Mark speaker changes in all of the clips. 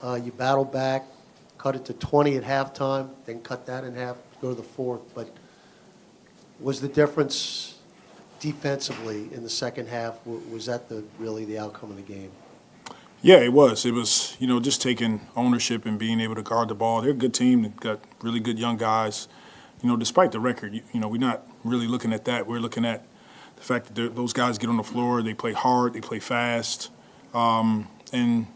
Speaker 1: You battled back, cut it to 20 at halftime, then cut that in half, go to the fourth. But was the difference defensively in the second half, was that really the outcome of the game?
Speaker 2: Yeah, it was. It was, just taking ownership and being able to guard the ball. They're a good team. They've got really good young guys. Despite the record, we're not really looking at that. We're looking at the fact that those guys get on the floor, they play hard, they play fast. And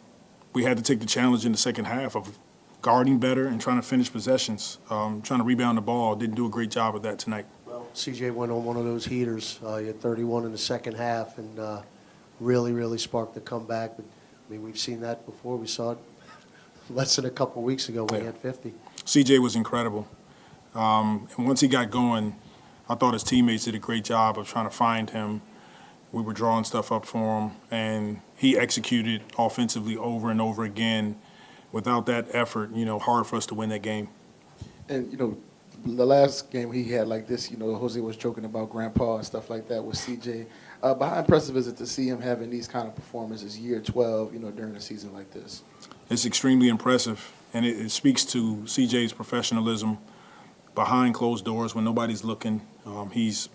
Speaker 2: we had to take the challenge in the second half of guarding better and trying to finish possessions, trying to rebound the ball. Didn't do a great job of that tonight.
Speaker 1: Well, CJ went on one of those heaters. He had 31 in the second half and really sparked the comeback. But, we've seen that before. We saw it less than a couple weeks ago when he had 50.
Speaker 2: CJ was incredible. And once he got going, I thought his teammates did a great job of trying to find him. We were drawing stuff up for him, and he executed offensively over and over again. Without that effort, hard for us to win that game.
Speaker 3: And, the last game he had like this, Jose was joking about grandpa and stuff like that with CJ. But how impressive is it to see him having these kind of performances year 12, during a season like this?
Speaker 2: It's extremely impressive, and it speaks to CJ's professionalism behind closed doors when nobody's looking. He's,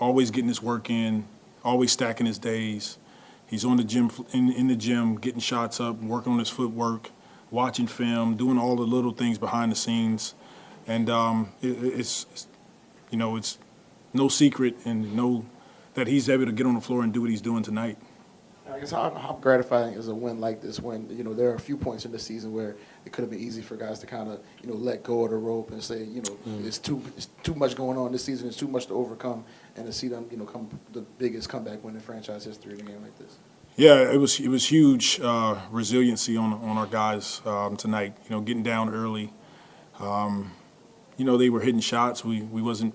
Speaker 2: always getting his work in, always stacking his days. He's on the gym, in the gym, getting shots up, working on his footwork, watching film, doing all the little things behind the scenes. And it's no secret and that he's able to get on the floor and do what he's doing tonight.
Speaker 3: I guess how gratifying is a win like this when, there are a few points in the season where it could have been easy for guys to kind of, let go of the rope and say, it's too much going on this season, it's too much to overcome, and to see them, come the biggest comeback win in franchise history in a game like this.
Speaker 2: Yeah, it was huge resiliency on our guys tonight, getting down early. They were hitting shots. We wasn't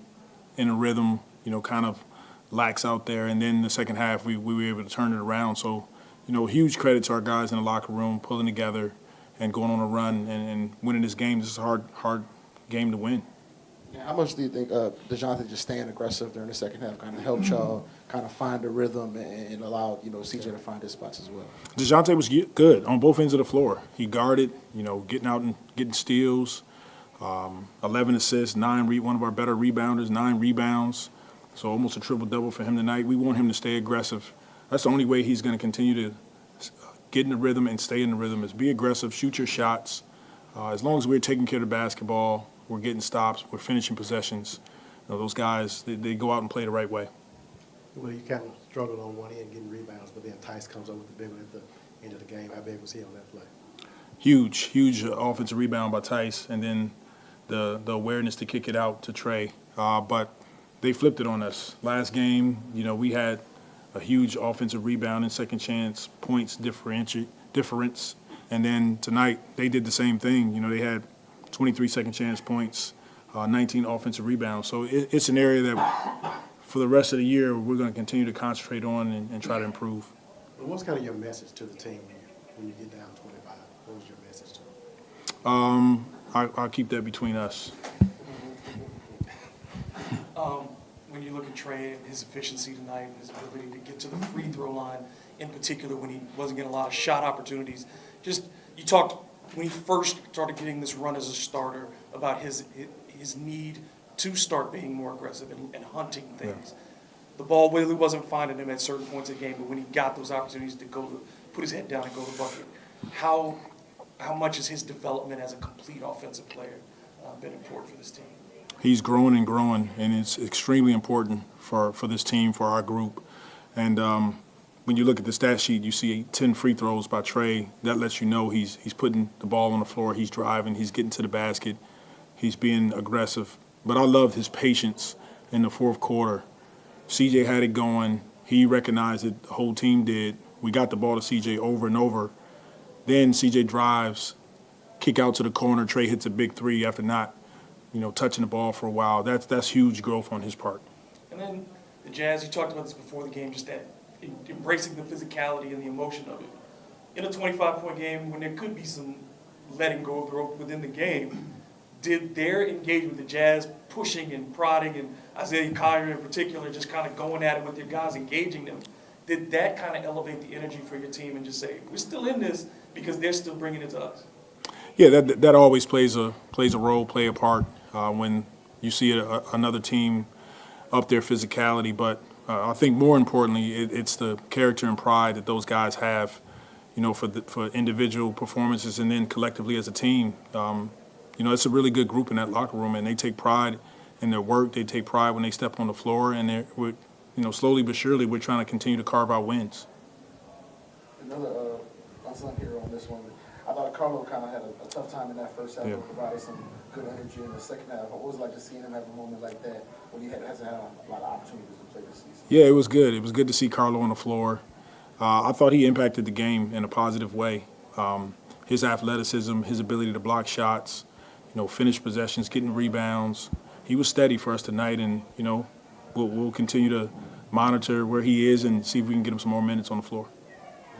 Speaker 2: in a rhythm, kind of lax out there. And then the second half, we were able to turn it around. So, huge credit to our guys in the locker room, pulling together and going on a run and winning this game. This is a hard game to win.
Speaker 3: How much do you think Dejounte just staying aggressive during the second half kind of helped y'all kind of find a rhythm and allow, CJ to find his spots as well?
Speaker 2: Dejounte was good on both ends of the floor. He guarded, getting out and getting steals, 11 assists, one of our better rebounders, 9 rebounds. So almost a triple-double for him tonight. We want him to stay aggressive. That's the only way he's going to continue to get in the rhythm and stay in the rhythm is be aggressive, shoot your shots. As long as we're taking care of the basketball, we're getting stops, we're finishing possessions. Those guys, they go out and play the right way.
Speaker 4: Well, you kind of struggled on one end getting rebounds, but then Theis comes up with the big one at the end of the game. How big was he on that play?
Speaker 2: Huge offensive rebound by Theis, and then the awareness to kick it out to Trey. But they flipped it on us. Last game, we had a huge offensive rebound and second chance points difference. And then tonight, they did the same thing. They had 23 second chance points, 19 offensive rebounds. So it's an area that for the rest of the year, we're going to continue to concentrate on and try to improve.
Speaker 4: Well, what's kind of your message to the team when you get down 25? What was your message to them?
Speaker 2: I'll keep that between us.
Speaker 5: When you look at Trey and his efficiency tonight and his ability to get to the free throw line, in particular when he wasn't getting a lot of shot opportunities, you talked when he first started getting this run as a starter about his need to start being more aggressive and hunting things. Yeah. The ball really wasn't finding him at certain points of the game, but when he got those opportunities to put his head down and go to the bucket, how much has his development as a complete offensive player been important for this team?
Speaker 2: He's growing and growing, and it's extremely important for this team, for our group. And when you look at the stat sheet, you see 10 free throws by Trey. That lets you know he's putting the ball on the floor, he's driving, he's getting to the basket, he's being aggressive. But I loved his patience in the fourth quarter. CJ had it going. He recognized it. The whole team did. We got the ball to CJ over and over. Then CJ drives, kick out to the corner. Trey hits a big three after not touching the ball for a while. That's huge growth on his part.
Speaker 5: And then the Jazz, you talked about this before the game, just that embracing the physicality and the emotion of it. In a 25-point game, when there could be some letting go of the rope within the game, did their engagement, the Jazz pushing and prodding, and Isaiah Collier in particular, just kind of going at it with their guys, engaging them, did that kind of elevate the energy for your team and just say, we're still in this, because they're still bringing it to us.
Speaker 2: Yeah, that always plays a role, play a part when you see another team up their physicality. But I think more importantly, it's the character and pride that those guys have, for individual performances and then collectively as a team. It's a really good group in that locker room, and they take pride in their work. They take pride when they step on the floor, and slowly but surely, we're trying to continue to carve out wins.
Speaker 3: Another unsung hero on this one. I thought Karlo kind of had a tough time in that first half,
Speaker 2: Yeah.
Speaker 3: but provided some good energy in the second half. What was it like to see him have a moment like that when he hasn't had a lot of opportunities to play this season?
Speaker 2: Yeah, it was good. It was good to see Karlo on the floor. I thought he impacted the game in a positive way. His athleticism, his ability to block shots, finish possessions, getting rebounds. He was steady for us tonight, and we'll continue to monitor where he is and see if we can get him some more minutes on the floor.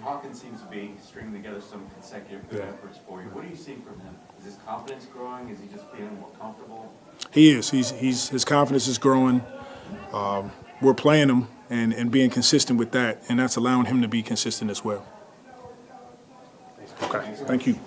Speaker 6: Hawkins seems to be stringing together some consecutive good efforts for you. What are you seeing from him? Is his confidence growing? Is he just feeling more comfortable?
Speaker 2: He is. His confidence is growing. We're playing him and being consistent with that, and that's allowing him to be consistent as well. Okay, thank you.